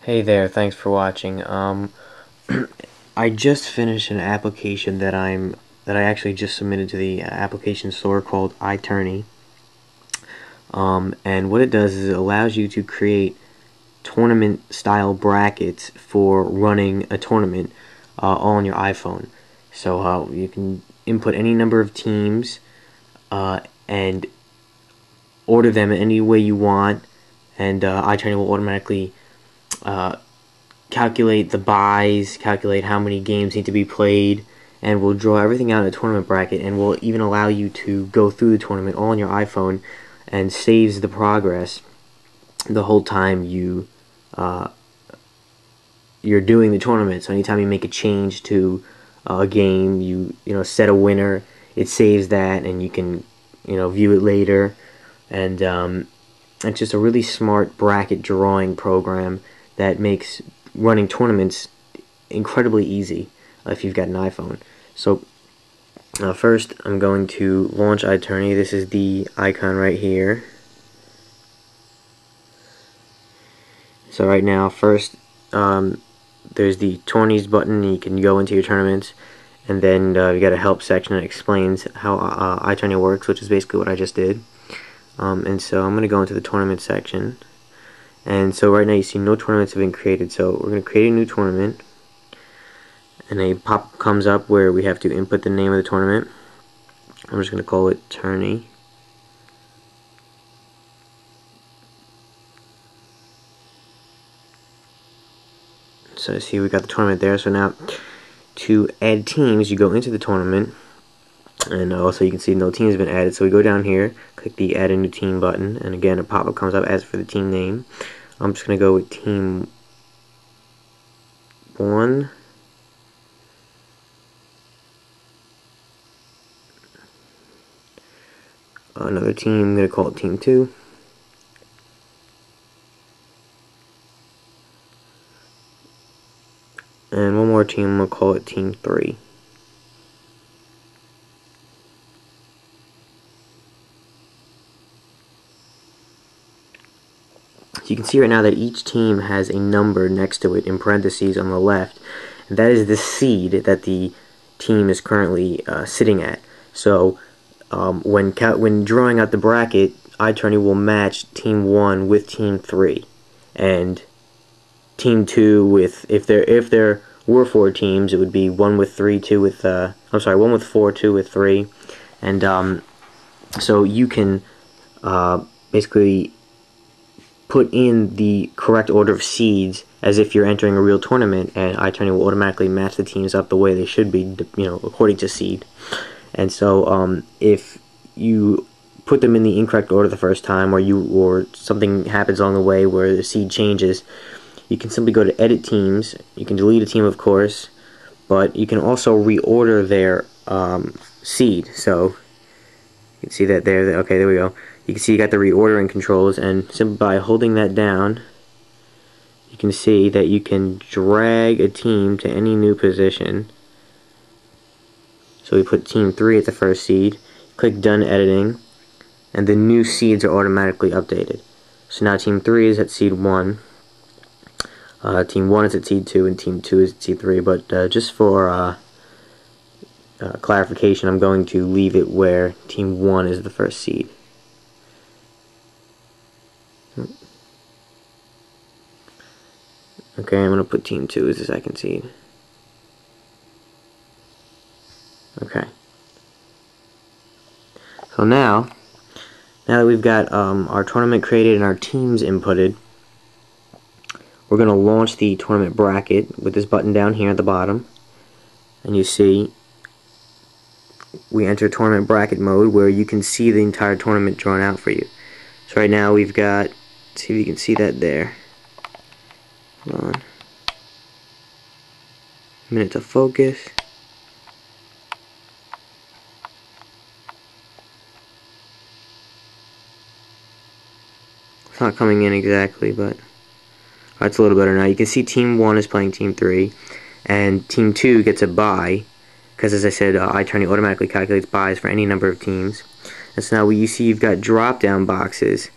Hey there, thanks for watching. I just finished an application that I actually just submitted to the application store called iTourney. And what it does is it allows you to create tournament style brackets for running a tournament all on your iPhone. So you can input any number of teams and order them any way you want, and iTourney will automatically uh, calculate the buys, calculate how many games need to be played, and will draw everything out in a tournament bracket, and will even allow you to go through the tournament all on your iPhone, and saves the progress the whole time you're doing the tournament. So anytime you make a change to a game, you know set a winner, it saves that, and you can view it later. And it's just a really smart bracket drawing program that makes running tournaments incredibly easy if you've got an iPhone. So first I'm going to launch iTourney. This is the icon right here. So right now, first there's the tourneys button, and you can go into your tournaments, and then you got a help section that explains how iTourney works, which is basically what I just did. And so I'm going to go into the tournament section. And so right now you see no tournaments have been created, so we're going to create a new tournament, and a pop comes up where we have to input the name of the tournament. I'm just going to call it Tourney. So see, we got the tournament there. So now to add teams, you go into the tournament, and also you can see no teams have been added. So we go down here, click the add a new team button, and again a pop-up comes up, asks for the team name. I'm just going to go with team 1. Another team, I'm going to call it team 2. And one more team, we'll call it team 3. So you can see right now that each team has a number next to it in parentheses on the left, and that is the seed that the team is currently sitting at. So when drawing out the bracket, iTourney will match team 1 with team 3, and team 2 with, if there were 4 teams, it would be 1 with 3, 2 with 1 with 4, 2 with 3, and so you can basically put in the correct order of seeds as if you're entering a real tournament, and iTourney will automatically match the teams up the way they should be, according to seed. And so if you put them in the incorrect order the first time, or something happens along the way where the seed changes, you can simply go to edit teams. You can delete a team, of course, but you can also reorder their seed. So you can see that there. Okay, there we go. You can see you got the reordering controls, and simply by holding that down, you can see that you can drag a team to any new position. So we put team 3 at the first seed, click done editing, and the new seeds are automatically updated. So now team 3 is at seed 1, team 1 is at seed 2, and team 2 is at seed 3, but just for clarification, I'm going to leave it where team 1 is the first seed. Okay, I'm going to put team 2 as the second seed. Okay. So now that we've got our tournament created and our teams inputted, we're going to launch the tournament bracket with this button down here at the bottom. And you see we enter tournament bracket mode, where you can see the entire tournament drawn out for you. So right now we've got, see if you can see that there. Hold on. A minute to focus. It's not coming in exactly, but it's a little better now. You can see team 1 is playing team 3, and team 2 gets a bye, because as I said, iTourney automatically calculates buys for any number of teams. And so now you see you've got drop down boxes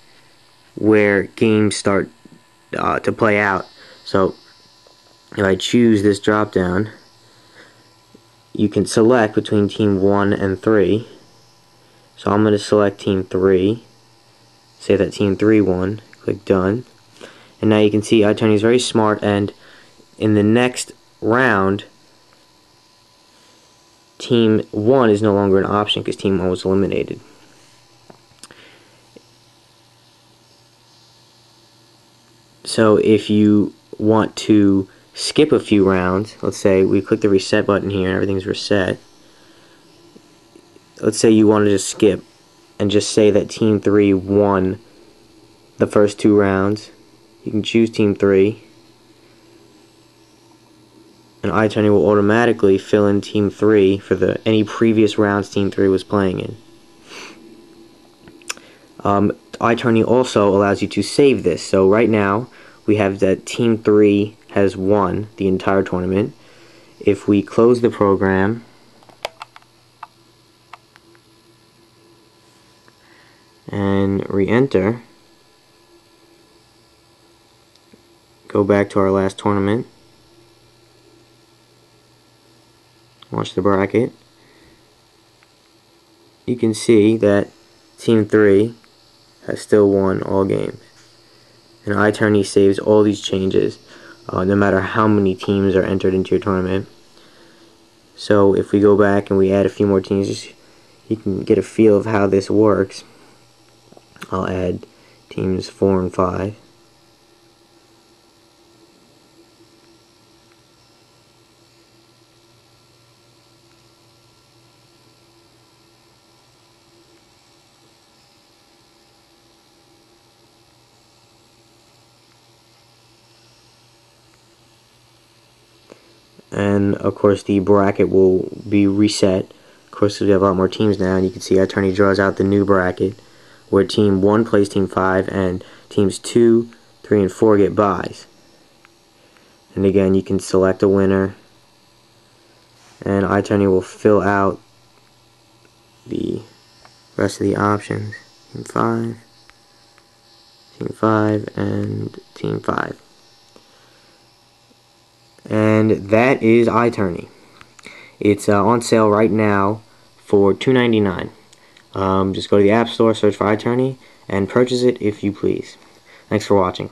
where games start to play out. So if I choose this drop down, you can select between team 1 and 3. So I'm going to select team 3, say that team 3 won, click done, and now you can see iTourney is very smart, and in the next round team 1 is no longer an option because team 1 was eliminated. So if you want to skip a few rounds, let's say we click the reset button here and everything's reset. Let's say you wanted to skip and just say that team 3 won the first 2 rounds. You can choose team 3, and iTourney will automatically fill in team 3 for any previous rounds team 3 was playing in. iTourney also allows you to save this. So right now we have that team 3 has won the entire tournament. If we close the program and re-enter, go back to our last tournament, watch the bracket, you can see that team 3 has still won all games. And iTourney saves all these changes no matter how many teams are entered into your tournament. So if we go back and we add a few more teams, you can get a feel of how this works. I'll add teams 4 and 5. And of course the bracket will be reset. Of course we have a lot more teams now, and you can see iTourney draws out the new bracket where team 1 plays team 5 and teams 2, 3, and 4 get byes. And again, you can select a winner, and iTourney will fill out the rest of the options. Team 5, and team 5. And that is iTourney. It's on sale right now for $2.99. Just go to the App Store, search for iTourney, and purchase it if you please. Thanks for watching.